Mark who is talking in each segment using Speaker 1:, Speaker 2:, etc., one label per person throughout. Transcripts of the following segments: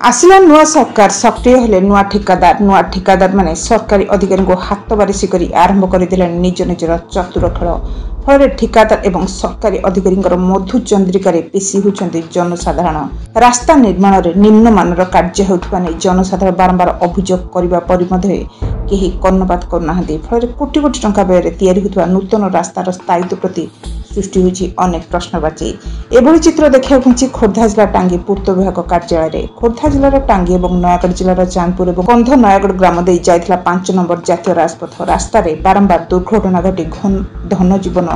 Speaker 1: आसिला नुआ सरकार सक्रिय हेले नुआ ठिकादार माने सरकारी अधिकारी को हाथ बारिशी कर आरंभ करदे निज निजर चतुर खेल फल ठिकादार एवं सरकारी अधिकारी मधु चंद्रिकार पेशी होती जनसाधारण रास्ता निर्माण में निम्नमानर कार्य होता नहीं जनसाधारण बारंबार अभियोग करने पर कहीं कर्णपात करना फल कोटी कोटी टंका व्यय या नूतन रास्तार स्थायित्व प्रति सृष्टि होती अनेक प्रश्नवाची एभली चित्र देखा मिली खोर्धा जिला टांगी पूर्त विभाग कार्यालय खोर्धा जिलार टांगी और नयागढ़ जिलार चांदपुर और कंध नयागढ़ ग्राम दे जाइथिला 5 नंबर जातीय राजपथ रास्तार बारंबार दुर्घटना घटी धन जीवन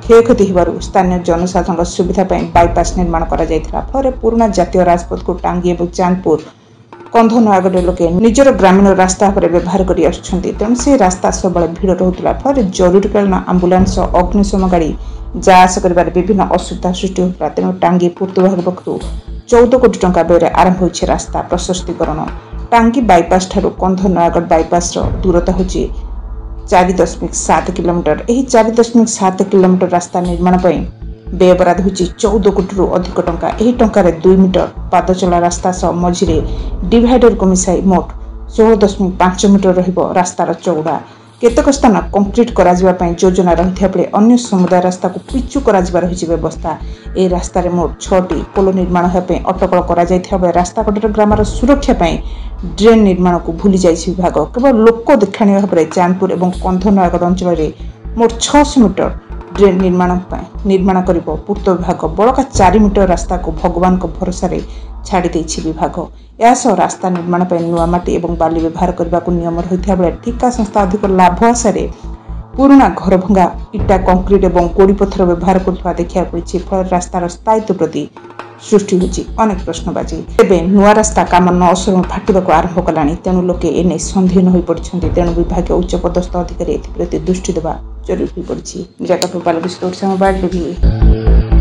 Speaker 1: क्षयक्षति होबारु स्थानीय जनसाधारण सुविधा बाईपास निर्माण करा जायथिला फल पुराना जातीय राजपथ को टांगी और चांदपुर कंध नयागढ़ लोके निजर ग्रामीण रास्ता पर व्यवहार कर तेणु से रास्ता सब भिड़ रोला फल जरूरीकालीन आंबुलांस अग्निशम गाड़ी जा आस कर विभिन्न असुविधा सृष्टि होता तेणु टांगी पूर्त विभाग पक्षर 14 कोटी टंका व्यय आरंभ हो रास्ता प्रशस्तीकरण टांगी बाईपास ठारू कंध नयागढ़ बाईपास दूरता हूँ 4.7 किलोमीटर। यह 4.7 किलोमीटर रास्ता निर्माण व्यय बराद हो 14 कोटी अधिक टंका। यह टंकार 2 मीटर पादचला रास्ता सह मझिरे डिवाइडर को मिसाई मोट 16.5 मीटर रहिबो रास्तार चौड़ा। केतक स्थान कंक्रीट करा योजना रही बेले अन्य समुदाय रास्ता को पिचु करा व्यवस्था ए रास्ता मोट 6टी पोल निर्माण होगापी अटकल कर रास्ता कटर ग्रामर सुरक्षा ड्रेन निर्माण को भूली जाइए विभाग केवल लोक देखाणीय भाव में चांदपुर और कंध नयागढ़ अंचल मोट 600 मीटर ड्रेन निर्माण कर पूर्त विभाग बड़का 4 मीटर रास्ता को भगवान को भरोसा छाड़ी विभाग यासह रास्ता निर्माण नुआ माटी और बाली व्यवहार करने को नियम रही बेले ठिका संस्था अधिक लाभ आशारे पुराना घर भंगा इटा कंक्रीट और गोड़ी पत्थर व्यवहार कर देखा मिली फल रास्तार स्थायित्व प्रति सृष्टि होती अनेक प्रश्नबाजी तेज नुआ रास्ता कम न असर फाटवा आरंभ कला तेणु लोके एने संधीन हो पड़ते तेणु विभाग उच्च पदस्थ अधिकारी एप्रति दृष्टि देवा जरूरी हो पड़ी। जगह मोबाइल टीवी।